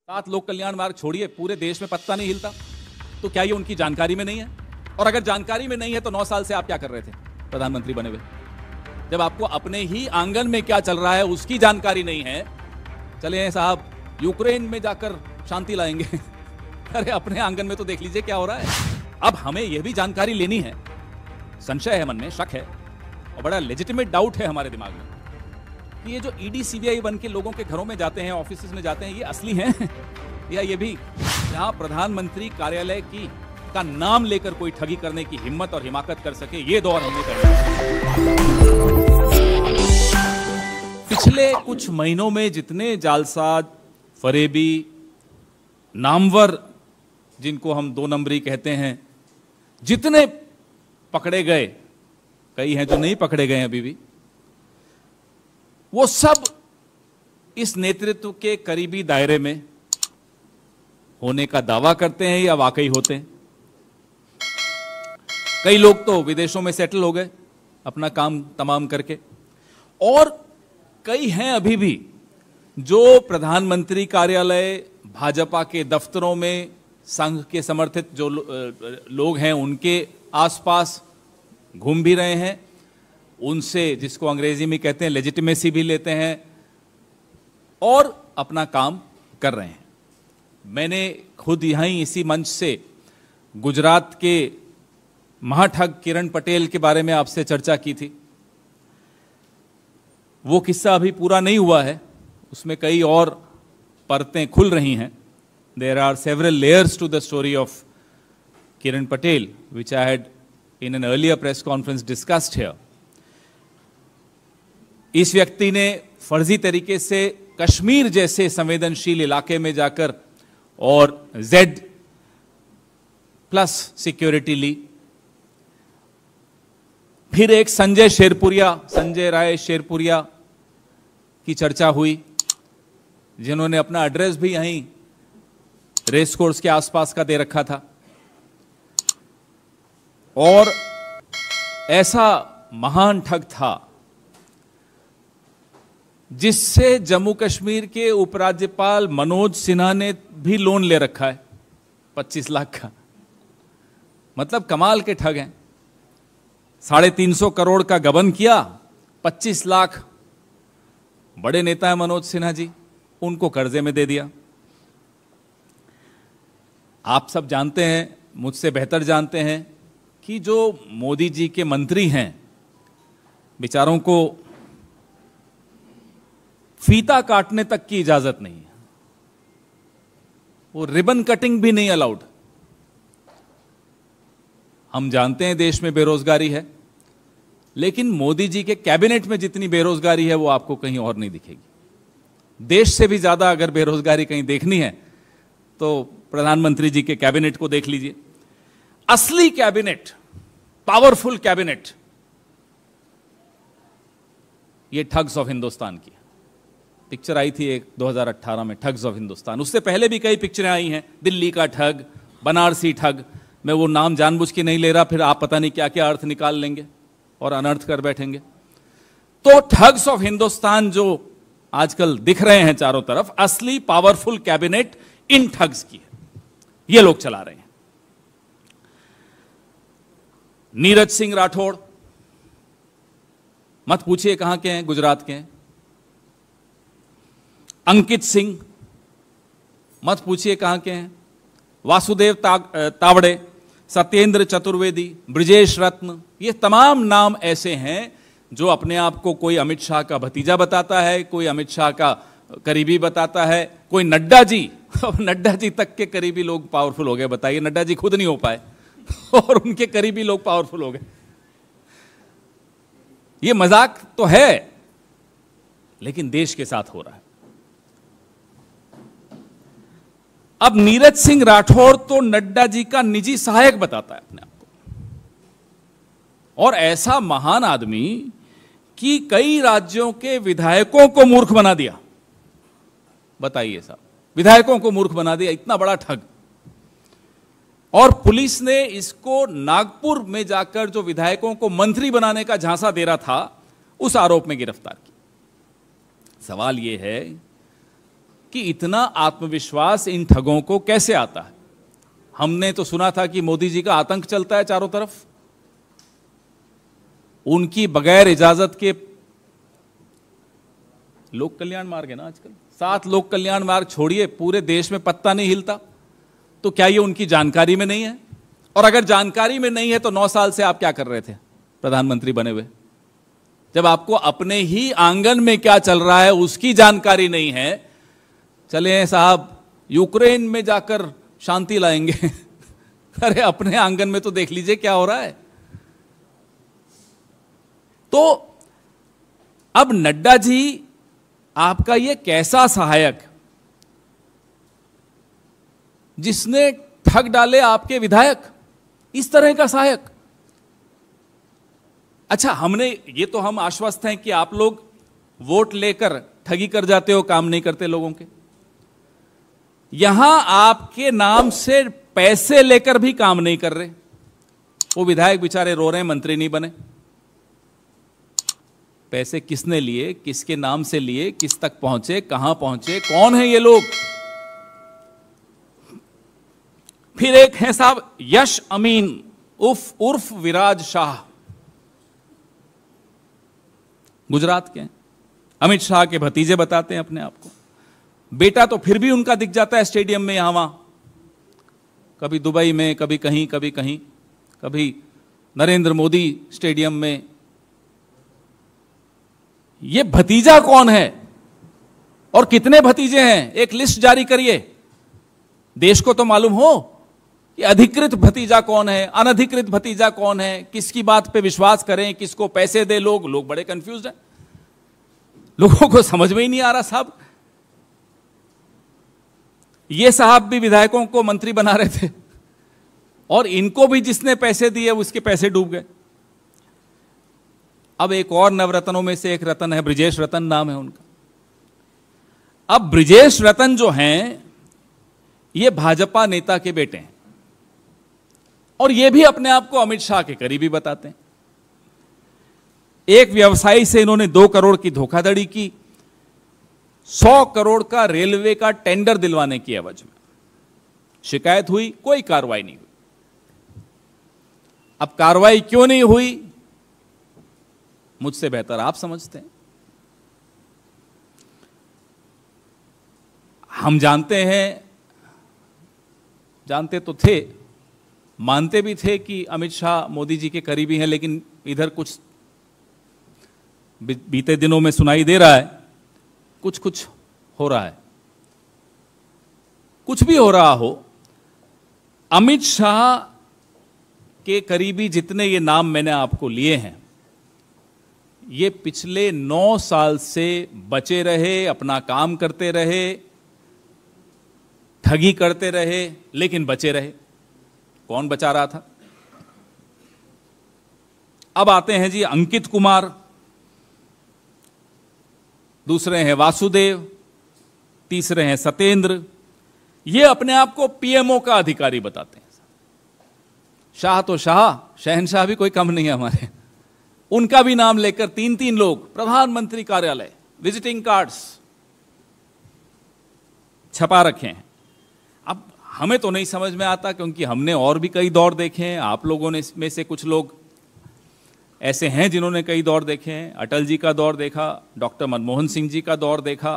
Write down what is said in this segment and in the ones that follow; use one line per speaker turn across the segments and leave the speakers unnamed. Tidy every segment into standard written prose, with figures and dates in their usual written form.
7 लोक कल्याण मार्ग छोड़िए, पूरे देश में पत्ता नहीं हिलता। तो क्या ये उनकी जानकारी में नहीं है? और अगर जानकारी में नहीं है तो 9 साल से आप क्या कर रहे थे प्रधानमंत्री बने हुए, जब आपको अपने ही आंगन में क्या चल रहा है उसकी जानकारी नहीं है? चले साहब यूक्रेन में जाकर शांति लाएंगे अरे अपने आंगन में तो देख लीजिए क्या हो रहा है। अब हमें यह भी जानकारी लेनी है, संशय है मन में, शक है और बड़ा लेजिटिमेट डाउट है हमारे दिमाग में कि ये जो ईडी सीबीआई बन के लोगों के घरों में जाते हैं, ऑफिस में जाते हैं, ये असली हैं या ये भी जहां प्रधानमंत्री कार्यालय की का नाम लेकर कोई ठगी करने की हिम्मत और हिमाकत कर सके, ये दौर हमने कर। पिछले कुछ महीनों में जितने जालसाज, फरेबी, नामवर जिनको हम 2 नंबरी कहते हैं, जितने पकड़े गए, कई हैं जो नहीं पकड़े गए अभी भी, वो सब इस नेतृत्व के करीबी दायरे में होने का दावा करते हैं या वाकई होते हैं। कई लोग तो विदेशों में सेटल हो गए अपना काम तमाम करके, और कई हैं अभी भी जो प्रधानमंत्री कार्यालय, भाजपा के दफ्तरों में, संघ के समर्थित जो लोग हैं उनके आसपास घूम भी रहे हैं, उनसे जिसको अंग्रेजी में कहते हैं लेजिटिमेसी भी लेते हैं और अपना काम कर रहे हैं। मैंने खुद यहीं इसी मंच से गुजरात के महाठग किरण पटेल के बारे में आपसे चर्चा की थी। वो किस्सा अभी पूरा नहीं हुआ है, उसमें कई और परतें खुल रही हैं। There are several layers to the story of Kiran Patel which I had in an earlier press conference discussed here. इस व्यक्ति ने फर्जी तरीके से कश्मीर जैसे संवेदनशील इलाके में जाकर और Z+ सिक्योरिटी ली। फिर एक संजय राय शेरपुरिया की चर्चा हुई, जिन्होंने अपना एड्रेस भी यहीं रेस कोर्स के आसपास का दे रखा था। और ऐसा महान ठग था जिससे जम्मू कश्मीर के उपराज्यपाल मनोज सिन्हा ने भी लोन ले रखा है 25 लाख का। मतलब कमाल के ठग हैं। 350 करोड़ का गबन किया, 25 लाख बड़े नेता है मनोज सिन्हा जी, उनको कर्जे में दे दिया। आप सब जानते हैं, मुझसे बेहतर जानते हैं कि जो मोदी जी के मंत्री हैं, बेचारों को फीता काटने तक की इजाजत नहीं है, वो रिबन कटिंग भी नहीं अलाउड। हम जानते हैं देश में बेरोजगारी है, लेकिन मोदी जी के कैबिनेट में जितनी बेरोजगारी है वो आपको कहीं और नहीं दिखेगी। देश से भी ज्यादा अगर बेरोजगारी कहीं देखनी है तो प्रधानमंत्री जी के कैबिनेट को देख लीजिए। असली कैबिनेट, पावरफुल कैबिनेट, ये ठग्स ऑफ हिंदुस्तान की पिक्चर आई थी एक 2018 में, ठग्स ऑफ हिंदुस्तान। उससे पहले भी कई पिक्चरें आई हैं, दिल्ली का ठग, बनारसी ठग। मैं वो नाम जानबूझ के नहीं ले रहा, फिर आप पता नहीं क्या क्या अर्थ निकाल लेंगे और अनर्थ कर बैठेंगे। तो ठग्स ऑफ हिंदुस्तान जो आजकल दिख रहे हैं चारों तरफ, असली पावरफुल कैबिनेट इन ठग्स की है, ये लोग चला रहे हैं। नीरज सिंह राठौड़, मत पूछिए कहां के हैं, गुजरात के हैं। अंकित सिंह, मत पूछिए कहां के हैं। वासुदेव तावड़े, सत्येंद्र चतुर्वेदी, ब्रिजेश रत्न, ये तमाम नाम ऐसे हैं जो अपने आप को कोई अमित शाह का भतीजा बताता है, कोई अमित शाह का करीबी बताता है, कोई नड्डा जी। अब नड्डा जी तक के करीबी लोग पावरफुल हो गए, बताइए। नड्डा जी खुद नहीं हो पाए और उनके करीबी लोग पावरफुल हो गए। ये मजाक तो है, लेकिन देश के साथ हो रहा है। अब नीरज सिंह राठौड़ तो नड्डा जी का निजी सहायक बताता है अपने आप को, और ऐसा महान आदमी कि कई राज्यों के विधायकों को मूर्ख बना दिया। बताइए साहब, विधायकों को मूर्ख बना दिया, इतना बड़ा ठग। और पुलिस ने इसको नागपुर में जाकर जो विधायकों को मंत्री बनाने का झांसा दे रहा था, उस आरोप में गिरफ्तार किया। सवाल यह है कि इतना आत्मविश्वास इन ठगों को कैसे आता है। हमने तो सुना था कि मोदी जी का आतंक चलता है चारों तरफ, उनकी बगैर इजाजत के लोक कल्याण मार्ग है ना आजकल, 7 लोक कल्याण मार्ग छोड़िए, पूरे देश में पत्ता नहीं हिलता। तो क्या ये उनकी जानकारी में नहीं है? और अगर जानकारी में नहीं है तो 9 साल से आप क्या कर रहे थे प्रधानमंत्री बने हुए, जब आपको अपने ही आंगन में क्या चल रहा है उसकी जानकारी नहीं है? चले साहब यूक्रेन में जाकर शांति लाएंगे अरे अपने आंगन में तो देख लीजिए क्या हो रहा है। तो अब नड्डा जी आपका ये कैसा सहायक जिसने ठग डाले आपके विधायक, इस तरह का सहायक। अच्छा, हमने ये तो हम आश्वस्त हैं कि आप लोग वोट लेकर ठगी कर जाते हो, काम नहीं करते लोगों के। यहां आपके नाम से पैसे लेकर भी काम नहीं कर रहे, वो विधायक बेचारे रो रहे हैं मंत्री नहीं बने। पैसे किसने लिए, किसके नाम से लिए, किस तक पहुंचे, कहां पहुंचे, कौन है ये लोग? फिर एक है साहब यश अमीन उर्फ विराज शाह, गुजरात के, अमित शाह के भतीजे बताते हैं अपने आप को। बेटा तो फिर भी उनका दिख जाता है स्टेडियम में यहां वहां, कभी दुबई में, कभी कहीं, कभी कहीं, कभी नरेंद्र मोदी स्टेडियम में। ये भतीजा कौन है और कितने भतीजे हैं? एक लिस्ट जारी करिए, देश को तो मालूम हो कि अधिकृत भतीजा कौन है, अनधिकृत भतीजा कौन है, किसकी बात पे विश्वास करें, किसको पैसे दे। लोग बड़े कंफ्यूज हैं, लोगों को समझ में ही नहीं आ रहा साहब। ये साहब भी विधायकों को मंत्री बना रहे थे और इनको भी जिसने पैसे दिए उसके पैसे डूब गए। अब एक और नवरत्नों में से एक रतन है, ब्रिजेश रतन नाम है उनका। अब ब्रिजेश रतन जो हैं ये भाजपा नेता के बेटे हैं और ये भी अपने आप को अमित शाह के करीबी बताते हैं। एक व्यवसायी से इन्होंने 2 करोड़ की धोखाधड़ी की, 100 करोड़ का रेलवे का टेंडर दिलवाने की एवज में। शिकायत हुई, कोई कार्रवाई नहीं हुई। अब कार्रवाई क्यों नहीं हुई, मुझसे बेहतर आप समझते हैं। हम जानते हैं, जानते तो थे, मानते भी थे कि अमित शाह मोदी जी के करीबी हैं, लेकिन इधर कुछ बीते दिनों में सुनाई दे रहा है, कुछ हो रहा है। कुछ भी हो रहा हो, अमित शाह के करीबी जितने ये नाम मैंने आपको लिए हैं, ये पिछले 9 साल से बचे रहे, अपना काम करते रहे, ठगी करते रहे, लेकिन बचे रहे। कौन बचा रहा था? अब आते हैं जी अंकित कुमार, दूसरे हैं वासुदेव, तीसरे हैं सत्येंद्र। ये अपने आप को पीएमओ का अधिकारी बताते हैं। शाह तो शाह, शहनशाह भी कोई कम नहीं है हमारे। उनका भी नाम लेकर 3-3 लोग प्रधानमंत्री कार्यालय विजिटिंग कार्ड्स छपा रखे हैं। अब हमें तो नहीं समझ में आता, क्योंकि हमने और भी कई दौर देखे हैं। आप लोगों ने में से कुछ लोग ऐसे हैं जिन्होंने कई दौर देखे हैं। अटल जी का दौर देखा, डॉक्टर मनमोहन सिंह जी का दौर देखा,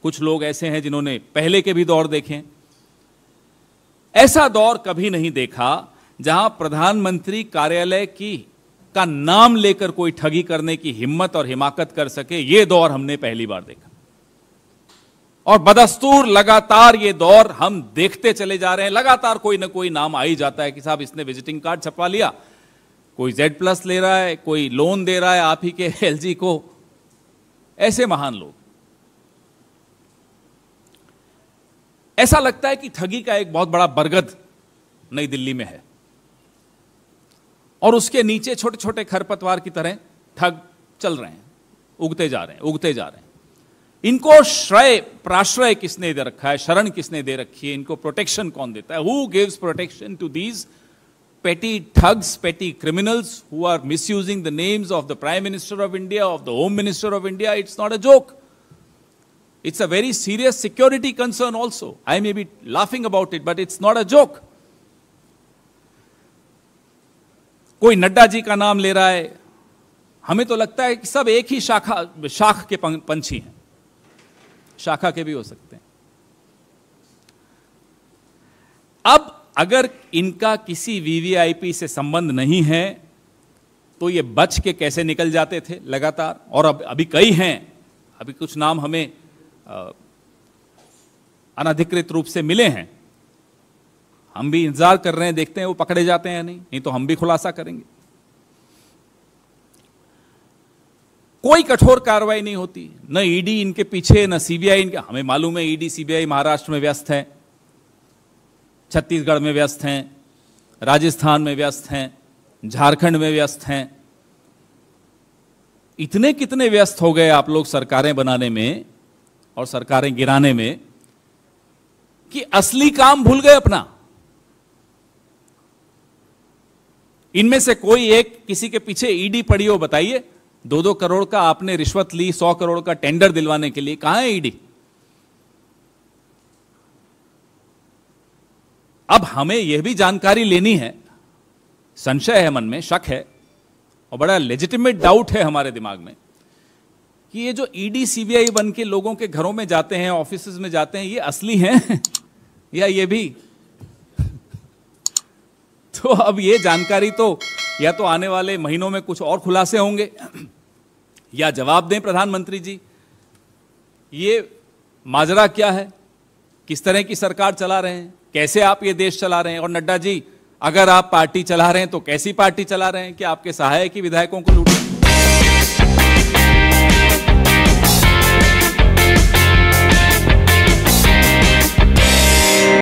कुछ लोग ऐसे हैं जिन्होंने पहले के भी दौर देखे। ऐसा दौर कभी नहीं देखा जहां प्रधानमंत्री कार्यालय का नाम लेकर कोई ठगी करने की हिम्मत और हिमाकत कर सके। ये दौर हमने पहली बार देखा और बदस्तूर लगातार ये दौर हम देखते चले जा रहे हैं। लगातार कोई ना कोई नाम आ ही जाता है कि साहब इसने विजिटिंग कार्ड छपवा लिया, कोई Z+ ले रहा है, कोई लोन दे रहा है आप ही के LG को। ऐसे महान लोग। ऐसा लगता है कि ठगी का एक बहुत बड़ा बरगद नई दिल्ली में है और उसके नीचे छोटे छोटे खरपतवार की तरह ठग चल रहे हैं, उगते जा रहे हैं, उगते जा रहे हैं। इनको श्रय प्राश्रय किसने दे रखा है, शरण किसने दे रखी है, इनको प्रोटेक्शन कौन देता है? Who gives protection to these petty thugs, petty criminals who are misusing the names of the Prime Minister of India, of the Home Minister of India? It's not a joke. It's a very serious security concern also. I may be laughing about it, but it's not a joke. कोई नड्डा जी का नाम ले रहा है, हमें तो लगता है कि सब एक ही शाख के पंछी हैं, शाखा के भी हो सकते हैं। अब अगर इनका किसी वीवीआईपी से संबंध नहीं है तो ये बच के कैसे निकल जाते थे लगातार, और अब अभी कई हैं, अभी कुछ नाम हमें अनधिकृत रूप से मिले हैं, हम भी इंतजार कर रहे हैं, देखते हैं वो पकड़े जाते हैं या नहीं तो हम भी खुलासा करेंगे। कोई कठोर कार्रवाई नहीं होती, न ईडी इनके पीछे, न सीबीआई इनके। हमें मालूम है ईडी सीबीआई महाराष्ट्र में व्यस्त है, छत्तीसगढ़ में व्यस्त हैं, राजस्थान में व्यस्त हैं, झारखंड में व्यस्त हैं। इतने कितने व्यस्त हो गए आप लोग सरकारें बनाने में और सरकारें गिराने में कि असली काम भूल गए अपना। इनमें से कोई एक किसी के पीछे ईडी पड़ी हो, बताइए। 2-2 करोड़ का आपने रिश्वत ली 100 करोड़ का टेंडर दिलवाने के लिए, कहां है ईडी? अब हमें यह भी जानकारी लेनी है, संशय है मन में, शक है और बड़ा लेजिटिमेट डाउट है हमारे दिमाग में कि ये जो ईडी सीबीआई बन के लोगों के घरों में जाते हैं, ऑफिसेज में जाते हैं, ये असली हैं या ये भी तो अब ये जानकारी तो या तो आने वाले महीनों में कुछ और खुलासे होंगे या जवाब दें प्रधानमंत्री जी, ये माजरा क्या है, किस तरह की सरकार चला रहे हैं, कैसे आप ये देश चला रहे हैं। और नड्डा जी, अगर आप पार्टी चला रहे हैं तो कैसी पार्टी चला रहे हैं कि आपके सहायक ही विधायकों को लूटें?